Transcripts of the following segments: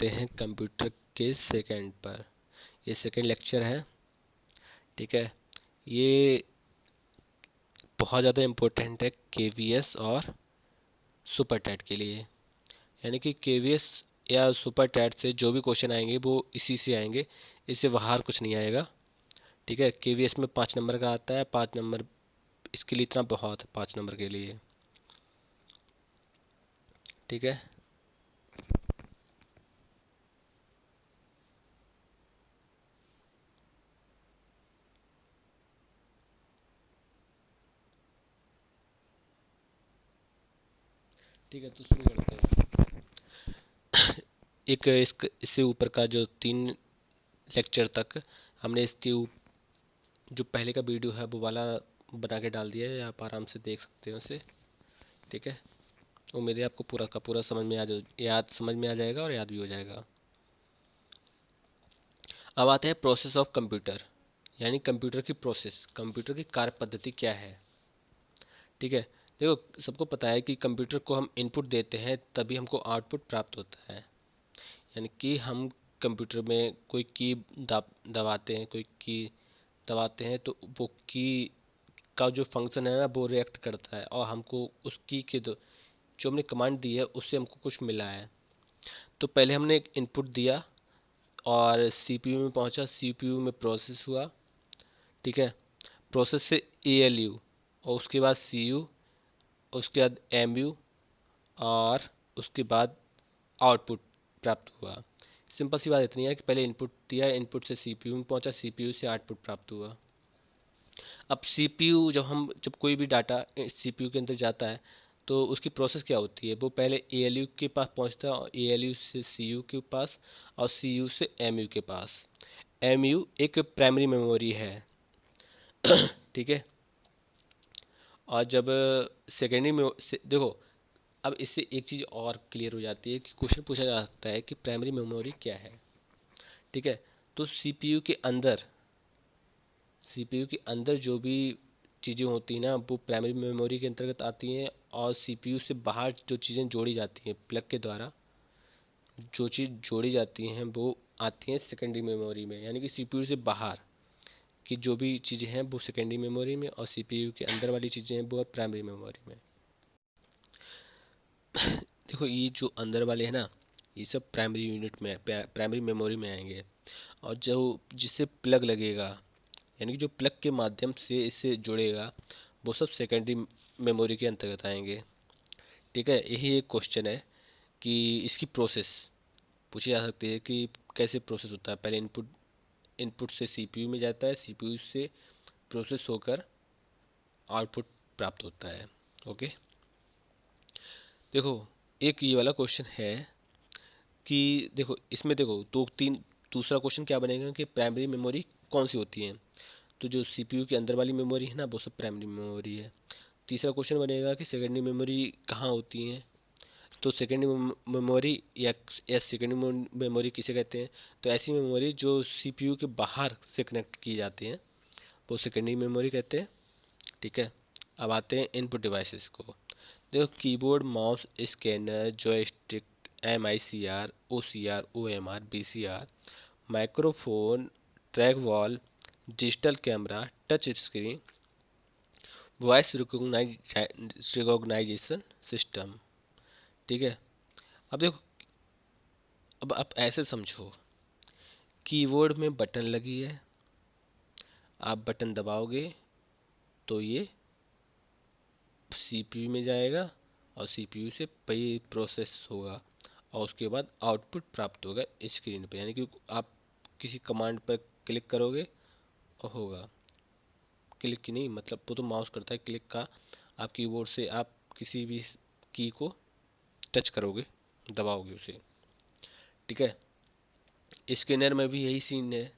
करते हैं कंप्यूटर के सेकंड पर। ये सेकंड लेक्चर है, ठीक है। ये बहुत ज़्यादा इम्पोर्टेंट है केवीएस और सुपर टैट के लिए। यानी कि केवीएस या सुपर टैट से जो भी क्वेश्चन आएंगे वो इसी से आएंगे, इससे बाहर कुछ नहीं आएगा, ठीक है। केवीएस में 5 नंबर का आता है, 5 नंबर इसके लिए इतना बहुत है, 5 नंबर के लिए, ठीक है। ठीक है, तो शुरू करते हैं। एक इससे ऊपर का जो 3 लेक्चर तक हमने जो पहले का वीडियो है वो वाला बना के डाल दिया है, आप आराम से देख सकते हो उसे, ठीक है। उम्मीद है आपको पूरा का पूरा समझ में आ जाएगा और याद भी हो जाएगा। अब आते हैं प्रोसेस ऑफ कंप्यूटर, यानी कंप्यूटर की प्रोसेस, कंप्यूटर की कार्य पद्धति क्या है, ठीक है। देखो, सबको पता है कि कंप्यूटर को हम इनपुट देते हैं तभी हमको आउटपुट प्राप्त होता है। यानी कि हम कंप्यूटर में कोई की दबाते हैं, कोई की दबाते हैं तो वो की का जो फंक्शन है ना वो रिएक्ट करता है और हमको उस की के जो हमने कमांड दी है उससे हमको कुछ मिला है। तो पहले हमने एक इनपुट दिया और सीपीयू में पहुंचा, सीपीयू में प्रोसेस हुआ, ठीक है। प्रोसेस से एएलयू और उसके बाद सीयू, उसके बाद एमयू और उसके बाद आउटपुट प्राप्त हुआ। सिंपल सी बात इतनी है कि पहले इनपुट दिया, इनपुट से सीपीयू में पहुंचा, सीपीयू से आउटपुट प्राप्त हुआ। अब सीपीयू जब कोई भी डाटा सीपीयू के अंदर जाता है तो उसकी प्रोसेस क्या होती है, वो पहले एएलयू के पास पहुंचता है और एएलयू से सीयू के पास और सीयू से एमयू के पास। एमयू एक प्राइमरी मेमोरी है, ठीक है। और जब सेकेंडरी में देखो, अब इससे एक चीज़ और क्लियर हो जाती है कि क्वेश्चन पूछा जा सकता है कि प्राइमरी मेमोरी क्या है, ठीक है। तो सीपीयू के अंदर जो भी चीज़ें होती हैं ना वो प्राइमरी मेमोरी के अंतर्गत आती हैं, और सीपीयू से बाहर जो चीज़ें जोड़ी जाती हैं प्लग के द्वारा, जो चीज़ जोड़ी जाती हैं वो आती हैं सेकेंडरी मेमोरी में। यानी कि सीपीयू से बाहर की जो भी चीज़ें हैं वो सेकेंडरी मेमोरी में, और सीपीयू के अंदर वाली चीज़ें हैं वो प्राइमरी मेमोरी में। देखो, ये जो अंदर वाले हैं ना, ये सब प्राइमरी यूनिट में, प्राइमरी मेमोरी में आएंगे। और जो जिससे प्लग लगेगा, यानी कि जो प्लग के माध्यम से इससे जुड़ेगा, वो सब सेकेंडरी मेमोरी के अंतर्गत आएंगे, ठीक है। यही एक क्वेश्चन है कि इसकी प्रोसेस पूछी जा सकती है कि कैसे प्रोसेस होता है। पहले इनपुट से सीपीयू में जाता है, सीपीयू से प्रोसेस होकर आउटपुट प्राप्त होता है, ओके। देखो, एक ये वाला क्वेश्चन है कि देखो इसमें देखो दो तीन, दूसरा क्वेश्चन क्या बनेगा कि प्राइमरी मेमोरी कौन सी होती है। तो जो सीपीयू के अंदर वाली मेमोरी है ना वो सब प्राइमरी मेमोरी है। तीसरा क्वेश्चन बनेगा कि सेकेंडरी मेमोरी कहाँ होती है। तो सेकेंडरी मेमोरी या सेकेंडरी मेमोरी किसे कहते हैं, तो ऐसी मेमोरी जो सीपीयू के बाहर से कनेक्ट की जाती हैं वो सेकेंडरी मेमोरी कहते हैं, ठीक है। अब आते हैं इनपुट डिवाइसेस को। देखो, keyboard, mouse, scanner, joystick, MICR, OCR, OMR, BCR, microphone, trackball, digital camera, touch screen, voice recognition system, ठीक है। अब देखो, अब आप ऐसे समझो, कीबोर्ड में बटन लगी है, आप बटन दबाओगे तो ये सीपीयू में जाएगा और सीपीयू से पई प्रोसेस होगा और उसके बाद आउटपुट प्राप्त होगा स्क्रीन पे। यानी कि आप किसी कमांड पर क्लिक करोगे और होगा, क्लिक की नहीं मतलब वो तो माउस करता है, क्लिक का आप कीबोर्ड से आप किसी भी की को टच करोगे, दबाओगे उसे, ठीक है। स्कैनर में भी यही सीन है,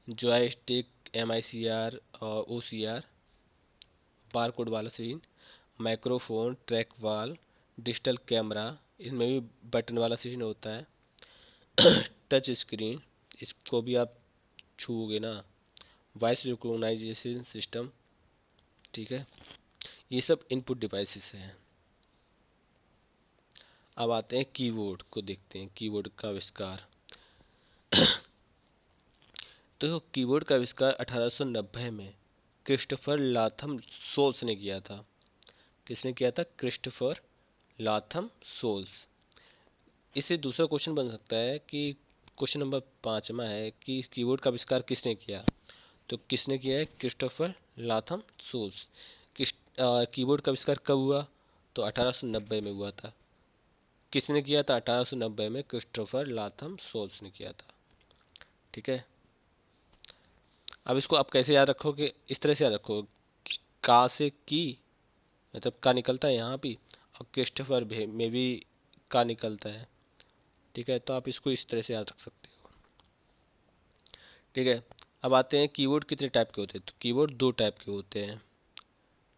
जॉयस्टिक, MICR और OCR, बार कोड वाला scene, microphone, trackball, digital camera, इनमें भी बटन वाला सीन होता है। टच स्क्रीन, इसको भी आप छूओगे ना, वॉइस रिकॉग्नाइजेशन सिस्टम, ठीक है। ये सब इनपुट डिवाइसेस हैं। अब आते हैं कीबोर्ड को देखते हैं, कीबोर्ड का आविष्कार। तो कीबोर्ड का आविष्कार 1890 में क्रिस्टोफर लाथम सोल्स ने किया था। किसने किया था? Christopher Latham Sholes. इससे दूसरा क्वेश्चन बन सकता है कि क्वेश्चन नंबर 5वां है कि कीबोर्ड का आविष्कार किसने किया? तो किसने किया है? Christopher Latham Sholes. किस कीबोर्ड का आविष्कार कब हुआ? तो 1890 में हुआ था। किसने किया था? 1890 में क्रिस्टोफर लाथम सोल्स ने किया था। ठीक है। अब इसको आप कैसे याद रखोगे? इस तरह से याद रखो, का से की, मतलब का निकलता है यहाँ भी, और क्रिस्टोफर में भी का निकलता है। ठीक है, तो आप इसको इस तरह से याद रख सकते हो। ठीक है। अब आते हैं कीबोर्ड कितने टाइप के होते हैं। तो कीबोर्ड दो टाइप के होते हैं।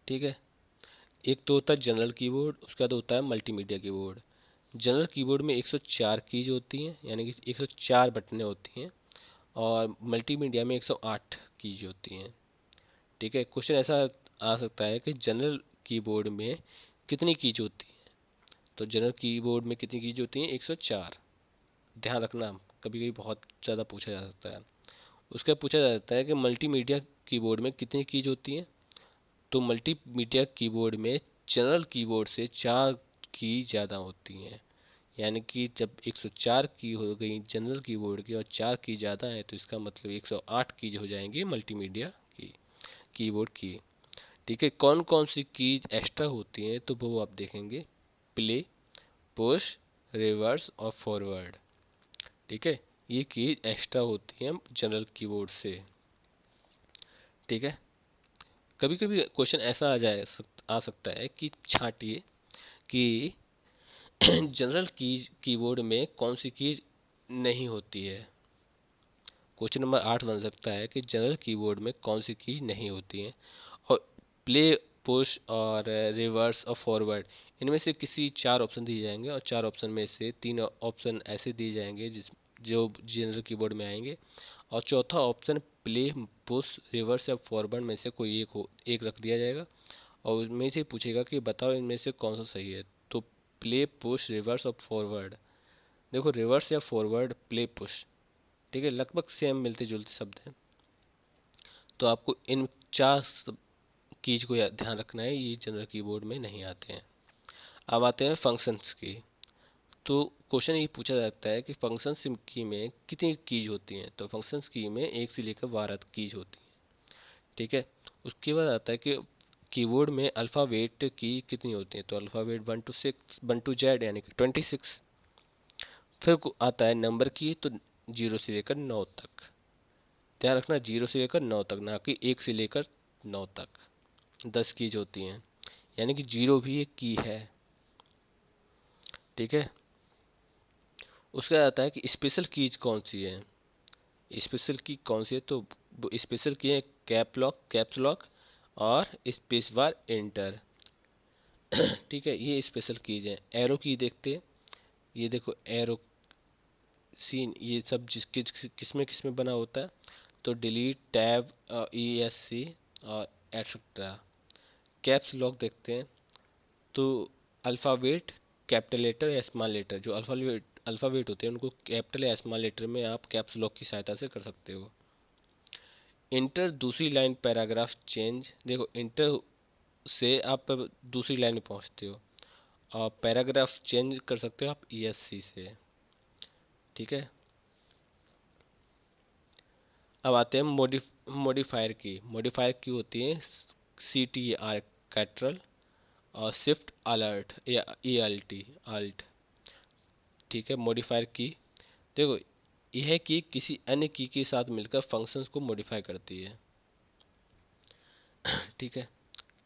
ठीक है। एक तो होता है जनरल कीबोर्ड, उसके बाद होता है मल्टीमीडिया कीबोर्ड। जनरल कीबोर्ड में 104 कीज होती हैं, यानी कि 104 बटनें होती हैं, और मल्टीमीडिया में 108 कीज होती हैं। ठीक है। क्वेश्चन ऐसा आ सकता है कि जनरल कीबोर्ड में कितनी कीज होती है? तो जनरल कीबोर्ड में कितनी कीज होती हैं? 104। ध्यान रखना, कभी कभी बहुत ज़्यादा पूछा जा सकता है। उसका पूछा जाता है कि मल्टीमीडिया कीबोर्ड में कितनी कीज होती हैं? तो मल्टीमीडिया कीबोर्ड में जनरल कीबोर्ड से 4 की ज़्यादा होती हैं। यानी कि जब 104 की हो गई जनरल कीबोर्ड की और 4 की ज़्यादा है, तो इसका मतलब 108 कीज हो जाएंगी मल्टीमीडिया की कीबोर्ड की। ठीक है। कौन कौन सी कीज एक्स्ट्रा होती हैं, तो वो आप देखेंगे। प्ले, पुश, रिवर्स और फॉरवर्ड। ठीक है, ये कीज एक्स्ट्रा होती हैं जनरल कीबोर्ड से। ठीक है। कभी कभी क्वेश्चन ऐसा आ सकता है कि छांटिए कि जनरल कीबोर्ड में कौन सी कीज नहीं होती है। क्वेश्चन नंबर 8 बन सकता है कि जनरल कीबोर्ड में कौन सी कीज नहीं होती हैं, और प्ले, पुश और रिवर्स और फॉरवर्ड, इनमें से किसी 4 ऑप्शन दिए जाएंगे, और 4 ऑप्शन में से 3 ऑप्शन ऐसे दिए जाएंगे जो जनरल कीबोर्ड में आएंगे, और चौथा ऑप्शन प्ले, पुश, रिवर्स या फॉरवर्ड में से कोई एक रख दिया जाएगा, और उसमें से पूछेगा कि बताओ इनमें से कौन सा सही है। तो प्ले, पुश, रिवर्स और फॉरवर्ड। देखो, रिवर्स या फॉरवर्ड, प्ले, पुश, ठीक है, लगभग सेम मिलते जुलते शब्द हैं। तो आपको इन 4 कीज को ध्यान रखना है, ये जनरल कीबोर्ड में नहीं आते हैं। अब आते हैं फंक्शंस की। तो क्वेश्चन ये पूछा जाता है कि फंक्शंस की में कितनी कीज होती हैं। तो फंक्शंस की में 1 से लेकर 12 कीज होती हैं। ठीक है। उसके बाद आता है कि कीबोर्ड में अल्फ़ाबेट की कितनी होती हैं। तो अल्फ़ाबेट 1 to Z यानी कि 26। फिर आता है नंबर की, तो 0 से लेकर 9 तक। ध्यान रखना, 0 से लेकर 9 तक, ना कि 1 से लेकर 9 तक। 10 कीज होती हैं, यानी कि 0 भी एक की है। ठीक है। उसके बाद आता है कि स्पेशल कीज कौन सी है। स्पेशल की कौन सी है, तो स्पेशल की है कैप्स लॉक और स्पेस बार एंटर। ठीक है, ये स्पेशल कीज है। एरो की देखते हैं, ये देखो एरो सीन, ये सब किसमें किसमें बना होता है। तो डिलीट, टैब, ESC और एटसेट्रा। कैप्स लॉक देखते हैं, तो अल्फ़ाबेट, कैपिटल लेटर या स्मॉल लेटर, जो अल्फ़ाबेट होते हैं उनको कैपिटल या स्मॉल लेटर में आप कैप्स लॉक की सहायता से कर सकते हो। इंटर, दूसरी लाइन पैराग्राफ चेंज। देखो, इंटर से आप दूसरी लाइन में पहुंचते हो, और पैराग्राफ चेंज कर सकते हो आप ESC से। ठीक है। अब आते हैं मॉडिफायर की होती है CTR, कैटरल, और शिफ्ट अलर्ट या ELT अल्ट। ठीक है। मॉडिफायर की, देखो, यह की किसी अन्य की के साथ मिलकर फंक्शंस को मॉडिफाई करती है। ठीक है।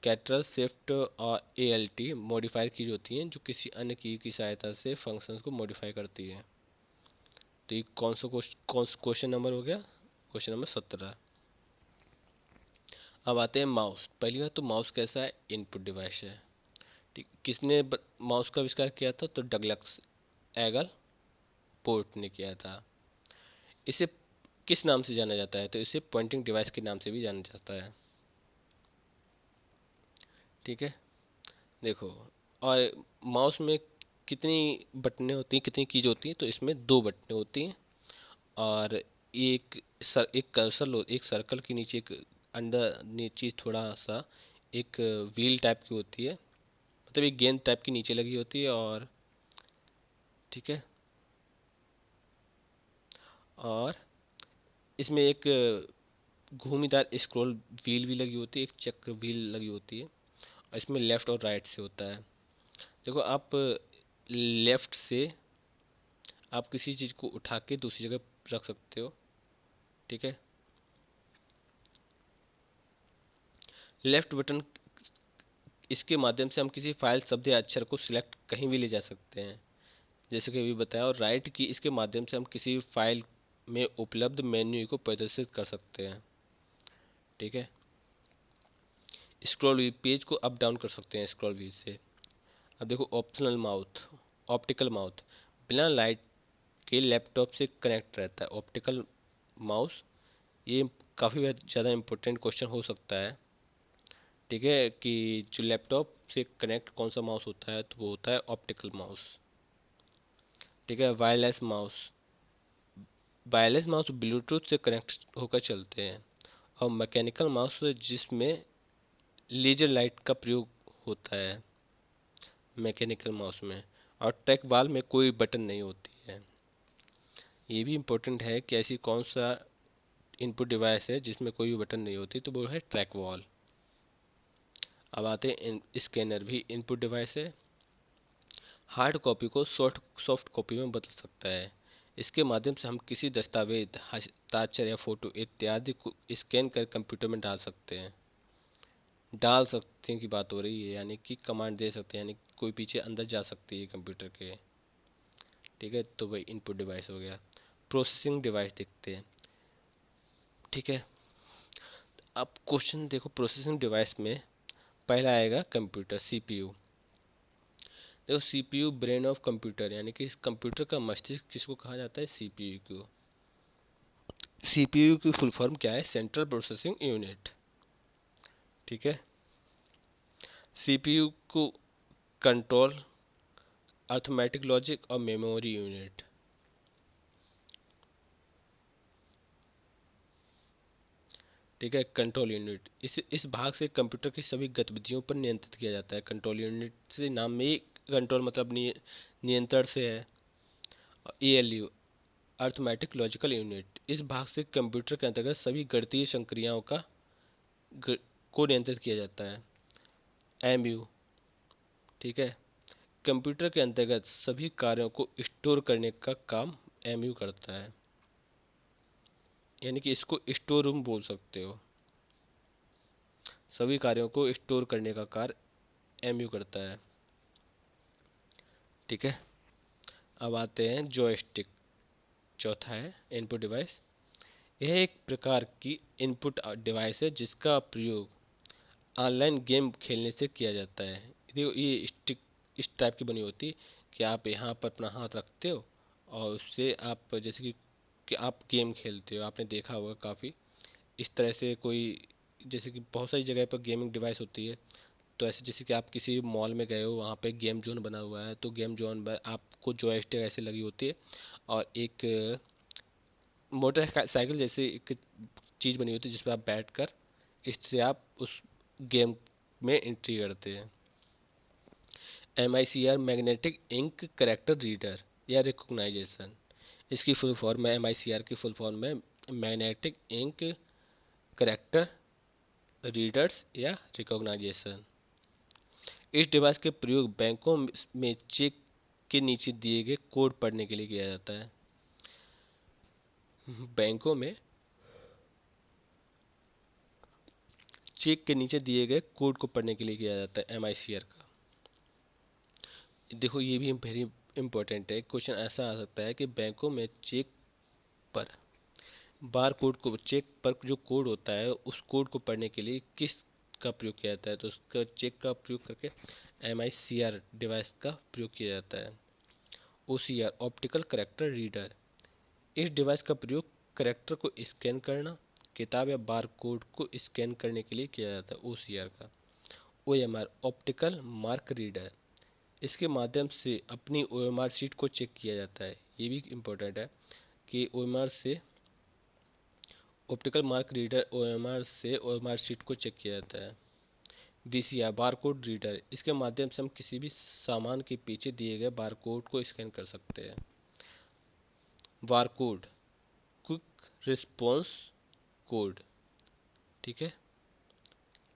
कैटरल, शिफ्ट और ALT मॉडिफायर कीज होती हैं जो किसी अन्य की सहायता से फंक्शंस को मॉडिफाई करती है। तो ये कौन सा क्वेश्चन नंबर हो गया? Question number 17। अब आते हैं माउस। पहली बात, तो माउस कैसा है? इनपुट डिवाइस है। ठीक, किसने माउस का आविष्कार किया था? तो डगलस एगल पोर्ट ने किया था। इसे किस नाम से जाना जाता है? तो इसे पॉइंटिंग डिवाइस के नाम से भी जाना जाता है। ठीक है। देखो, और माउस में कितनी बटनें होती हैं, कितनी कीज होती हैं, तो इसमें 2 बटनें होती हैं। और एक कर्सर एक सर्कल के नीचे एक अंडर नीचे थोड़ा सा एक व्हील टाइप की होती है, मतलब एक गेंद टाइप की नीचे लगी होती है। और ठीक है, और इसमें एक घूमीदार स्क्रॉल व्हील भी लगी होती है, एक चक्र व्हील लगी होती है। और इसमें लेफ़्ट और राइट से होता है। देखो आप लेफ़्ट से आप किसी चीज़ को उठा के दूसरी जगह रख सकते हो। ठीक है, लेफ़्ट बटन, इसके माध्यम से हम किसी फाइल शब्द या अक्षर को सिलेक्ट कहीं भी ले जा सकते हैं, जैसे कि अभी बताया। और राइट की इसके माध्यम से हम किसी फाइल में उपलब्ध मेन्यू को प्रदर्शित कर सकते हैं। ठीक है, स्क्रॉल व्हील पेज को अप डाउन कर सकते हैं स्क्रॉल व्हील से। अब देखो ऑप्शनल माउथ, ऑप्टिकल माउथ बिना लाइट के लैपटॉप से कनेक्ट रहता है। ऑप्टिकल माउस, ये काफ़ी ज़्यादा इम्पोर्टेंट क्वेश्चन हो सकता है। ठीक है, कि जो लैपटॉप से कनेक्ट कौन सा माउस होता है, तो वो होता है ऑप्टिकल माउस। ठीक है, wireless mouse, wireless mouse Bluetooth से कनेक्ट होकर चलते हैं। और मैकेनिकल माउस जिसमें लेजर लाइट का प्रयोग होता है मैकेनिकल माउस में। और ट्रैक बॉल में कोई बटन नहीं होती है। ये भी इम्पोर्टेंट है कि ऐसी कौन सा इनपुट डिवाइस है जिसमें कोई भी बटन नहीं होती, तो वो है ट्रैक वॉल। अब आते हैं स्कैनर भी इनपुट डिवाइस है। हार्ड कॉपी को सॉफ्ट कॉपी में बदल सकता है। इसके माध्यम से हम किसी दस्तावेज, हस्ताक्षर या फोटो इत्यादि को स्कैन कर कंप्यूटर में डाल सकते हैं की बात हो रही है, यानी कि कमांड दे सकते हैं, यानी कोई पीछे अंदर जा सकती है कंप्यूटर के। ठीक है, तो वही इनपुट डिवाइस हो गया। प्रोसेसिंग डिवाइस देखते हैं। ठीक है, अब क्वेश्चन देखो, प्रोसेसिंग डिवाइस में पहला आएगा कंप्यूटर, सीपीयू। देखो सीपीयू ब्रेन ऑफ कंप्यूटर, यानी कि इस कंप्यूटर का मस्तिष्क किसको कहा जाता है, सीपीयू को। सीपीयू की फुल फॉर्म क्या है, सेंट्रल प्रोसेसिंग यूनिट। ठीक है, सीपीयू को कंट्रोल, अर्थमेटिक लॉजिक और मेमोरी यूनिट। ठीक है, कंट्रोल यूनिट, इस भाग से कंप्यूटर की सभी गतिविधियों पर नियंत्रित किया जाता है। कंट्रोल यूनिट से नाम में ही कंट्रोल मतलब नियंत्रण से है। एएलयू, अर्थमेटिक लॉजिकल यूनिट, इस भाग से कंप्यूटर के अंतर्गत सभी गणितीय संक्रियाओं ग, को नियंत्रित किया जाता है। एमयू, ठीक है, कंप्यूटर के अंतर्गत सभी कार्यों को स्टोर करने का काम एमयू करता है, यानी कि इसको स्टोर रूम बोल सकते हो। सभी कार्यों को स्टोर करने का कार्य एमयू करता है। ठीक है, अब आते हैं जॉयस्टिक, चौथा है इनपुट डिवाइस। यह एक प्रकार की इनपुट डिवाइस है जिसका प्रयोग ऑनलाइन गेम खेलने से किया जाता है। देखो ये स्टिक इस टाइप की बनी होती है कि आप यहाँ पर अपना हाथ रखते हो और उससे आप जैसे कि आप गेम खेलते हो, आपने देखा होगा काफ़ी इस तरह से कोई, जैसे कि बहुत सारी जगह पर गेमिंग डिवाइस होती है। तो ऐसे जैसे कि आप किसी मॉल में गए हो, वहाँ पे गेम जोन बना हुआ है, तो गेम जोन में आपको जॉयस्टिक ऐसे लगी होती है और एक मोटरसाइकिल जैसे एक चीज़ बनी होती है जिस पर आप बैठ कर इससे आप उस गेम में एंट्री करते हैं। MICR, magnetic ink character reader या रिकॉग्नाइजेशन, इसकी फुल फॉर्म है, MICR की फुल फॉर्म है मैग्नेटिक इंक करेक्टर रीडर्स या रिकॉग्नाइजेशन। इस डिवाइस के प्रयोग बैंकों में चेक के नीचे दिए गए कोड पढ़ने के लिए किया जाता है। बैंकों में चेक के नीचे दिए गए कोड को पढ़ने के लिए किया जाता है MICR का। देखो ये भी वेरी इंपॉर्टेंट है, क्वेश्चन ऐसा आ सकता है कि बैंकों में चेक पर बार कोड को, चेक पर जो कोड होता है उस कोड को पढ़ने के लिए किस का प्रयोग किया जाता है, तो उसका चेक का प्रयोग करके MICR डिवाइस का प्रयोग किया जाता है। OCR, ऑप्टिकल करेक्टर रीडर, इस डिवाइस का प्रयोग करेक्टर को स्कैन करना, किताब या बार कोड को स्कैन करने के लिए किया जाता है। OCR का। OMR, ऑप्टिकल मार्क रीडर, इसके माध्यम से अपनी OMR शीट को चेक किया जाता है। ये भी इम्पोर्टेंट है कि OMR से ऑप्टिकल मार्क रीडर OMR से OMR शीट को चेक किया जाता है। BCR बारकोड रीडर, इसके माध्यम से हम किसी भी सामान के पीछे दिए गए बारकोड को स्कैन कर सकते हैं। बारकोड क्विक रिस्पॉन्स कोड, ठीक है।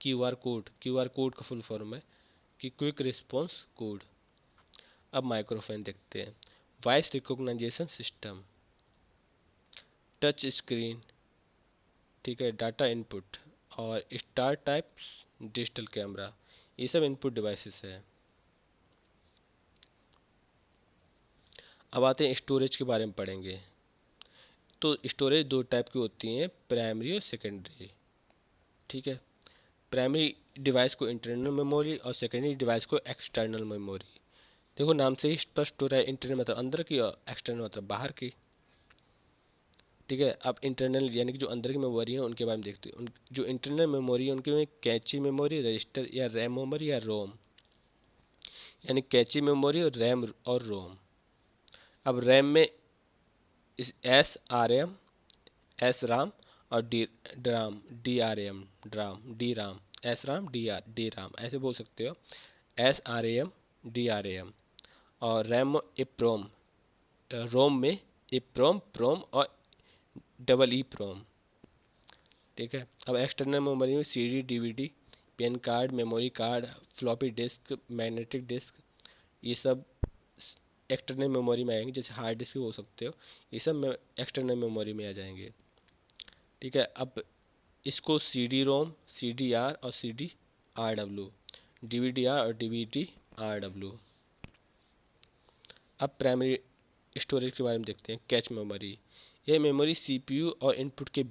क्यूआर कोड का फुल फॉर्म है कि क्विक रिस्पॉन्स कोड। अब माइक्रोफोन देखते हैं। Voice recognition system, touch screen, ठीक है, डाटा इनपुट और स्टार टाइप्स डिजिटल कैमरा, ये सब इनपुट डिवाइसेस है। अब आते हैं स्टोरेज के बारे में पढ़ेंगे। तो स्टोरेज दो टाइप की होती हैं, प्राइमरी और सेकेंडरी, ठीक है। प्राइमरी डिवाइस को इंटरनल मेमोरी और सेकेंडरी डिवाइस को एक्सटर्नल मेमोरी। देखो नाम से ही स्पष्ट हो रहा है, इंटरनल मतलब अंदर की और एक्सटर्नल मतलब बाहर की, ठीक है। अब इंटरनल यानी कि जो अंदर की मेमोरी है उनके बारे में देखते हैं। उन जो इंटरनल मेमोरी है उनके में कैची मेमोरी, रजिस्टर या रैम मेमोरी या रोम, यानी कैची मेमोरी और रैम और रोम। अब रैम में इस SRM, SRAM और DRAM, SRAM DRAM ऐसे बोल सकते हो, SRAM DRAM। और रैम EPROM, रोम में EPROM प्रोम और EEPROM, ठीक है। अब एक्सटर्नल मेमोरी में CD DVD, PAN card, memory card, floppy disk, magnetic disk, ये सब एक्सटर्नल मेमोरी में आएंगे। जैसे हार्ड डिस्क हो सकते हो, ये सब एक्सटर्नल मेमोरी में आ जाएंगे, ठीक है। अब इसको CD-ROM, CDR और CDRW, DVDR और DVD-RW। अब प्राइमरी स्टोरेज के बारे में देखते हैं। कैच मेमोरी, यह मेमोरी CPU और इनपुट के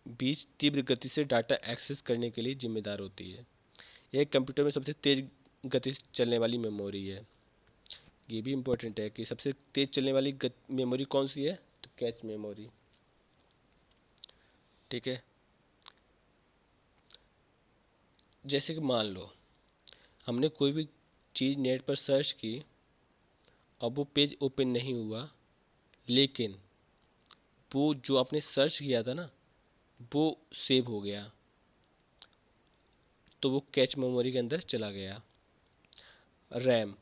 बीच तीव्र गति से डाटा एक्सेस करने के लिए जिम्मेदार होती है। यह कंप्यूटर में सबसे तेज गति से चलने वाली मेमोरी है। ये भी इम्पोर्टेंट है कि सबसे तेज चलने वाली मेमोरी कौन सी है, तो कैच मेमोरी, ठीक है। जैसे कि मान लो हमने कोई भी चीज़ नेट पर सर्च की और वो पेज ओपन नहीं हुआ, लेकिन वो जो आपने सर्च किया था ना वो सेव हो गया, तो वो कैच मेमोरी के अंदर चला गया। रैम,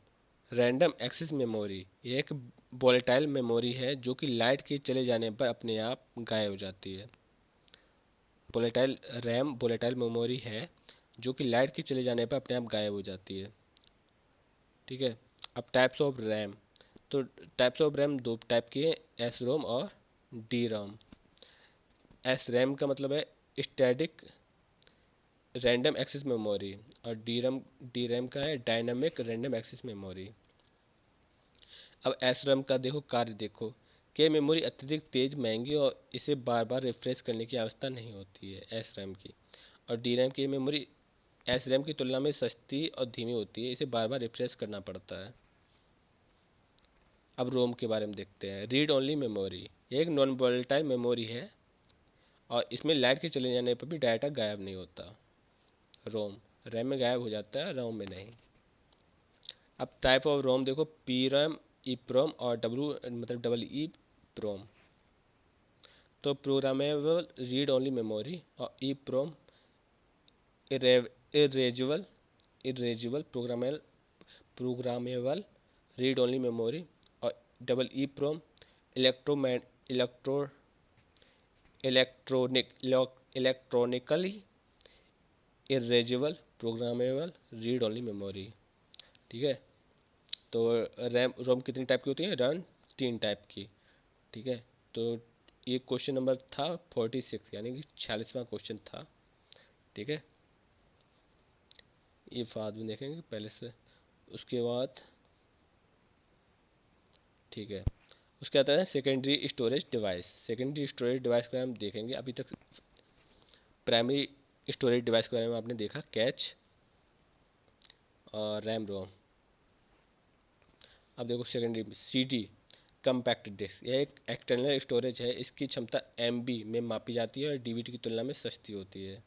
रैंडम एक्सेस मेमोरी, ये एक वोलेटाइल मेमोरी है जो कि लाइट के चले जाने पर अपने आप गायब हो जाती है। वोलेटाइल रैम वोलेटाइल मेमोरी है जो कि लाइट के चले जाने पर अपने आप गायब हो जाती है, ठीक है। अब टाइप्स ऑफ रैम, तो टाइप्स ऑफ रैम दो टाइप की है, SROM और DRAM। SRAM का मतलब है स्टैटिक रैंडम एक्सेस मेमोरी और DRAM का है डायनामिक रैंडम एक्सेस मेमोरी। अब SRAM का देखो कार्य देखो कि मेमोरी अत्यधिक तेज, महंगी और इसे बार बार रिफ्रेश करने की आवश्यकता नहीं होती है SRAM की। और DRAM की मेमोरी SRAM की तुलना में सस्ती और धीमी होती है, इसे बार बार रिफ्रेश करना पड़ता है। अब रोम के बारे में देखते हैं। रीड ओनली मेमोरी, ये एक नॉन वोलेटाइल मेमोरी है और इसमें लाइट के चले जाने पर भी डाटा गायब नहीं होता। रोम रैम में गायब हो जाता है, रोम में नहीं। अब टाइप ऑफ रोम देखो, PROM, EPROM और EEPROM। तो प्रोग्रामेबल रीड ओनली मेमोरी और EPROM erasable programmable read only memory और EEPROM electro electronically erasable programmable read only memory, ठीक है। तो रैम रोम कितनी टाइप की होती है, रैम 3 टाइप की, ठीक है। तो ये क्वेश्चन नंबर था 46, यानी कि 46वां क्वेश्चन था, ठीक है। ये बाद में देखेंगे पहले से। उसके बाद ठीक है, उसके आता है secondary storage device. Secondary storage device का हम देखेंगे। अभी तक प्राइमरी स्टोरेज डिवाइस के बारे में आपने देखा, कैच और रैम रोम। अब देखो सेकेंडरी CD कम्पैक्ट डिस्क, यह एक एक्सटर्नल स्टोरेज है। इसकी क्षमता MB में मापी जाती है और DVD की तुलना में सस्ती होती है।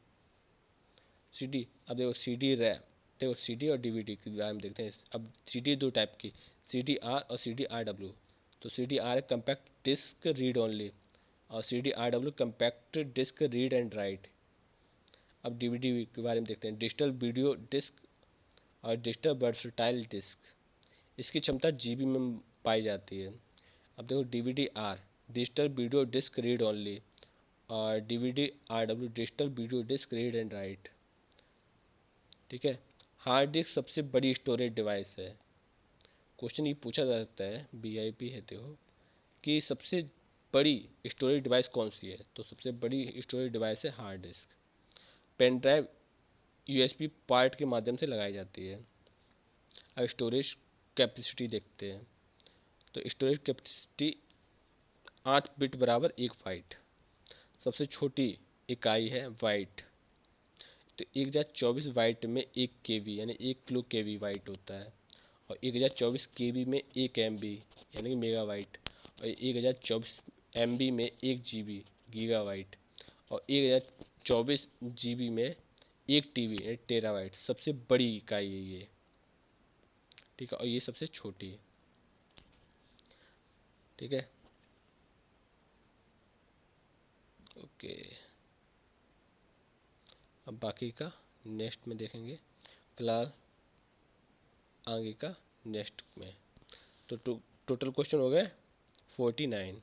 CD, अब देखो CD रैम, देखो CD और DVD के बारे में देखते हैं। अब CD दो टाइप की, CDR और CDRW। तो CDR है कम्पैक्ट डिस्क रीड ओनली, और CDRW compact disc read and write. अब DVD के बारे में देखते हैं, डिजिटल वीडियो डिस्क और डिजिटल वर्सटाइल डिस्क। इसकी क्षमता GB में पाई जाती है। अब देखो DVD-R digital video disc read only, और DVD-RW digital video disc read and write. ठीक है। हार्ड डिस्क सबसे बड़ी स्टोरेज डिवाइस है। क्वेश्चन ये पूछा जा सकता है, VIP है देखो, कि सबसे बड़ी स्टोरेज डिवाइस कौन सी है। तो सबसे बड़ी स्टोरेज डिवाइस है hard disk. Pen drive USB part के माध्यम से लगाई जाती है। अब स्टोरेज कैपेसिटी देखते हैं। तो स्टोरेज कैपेसिटी 8 बिट बराबर 1 बाइट। सबसे छोटी इकाई है वाइट। तो 1024 बाइट में 1 KB यानी 1 किलो KB होता है, और 1024 KB में 1 MB यानी कि मेगाबाइट, और 1024 MB में 1 GB गीगाबाइट, और 1024 GB में 1 TB यानी टेराबाइट। सबसे बड़ी इकाई है ये। ठीक है, और ये सबसे छोटी है। ठीक है, ओके। अब बाकी का नेक्स्ट में देखेंगे, फिलहाल आगे का नेक्स्ट में। तो टोटल क्वेश्चन हो गए 49।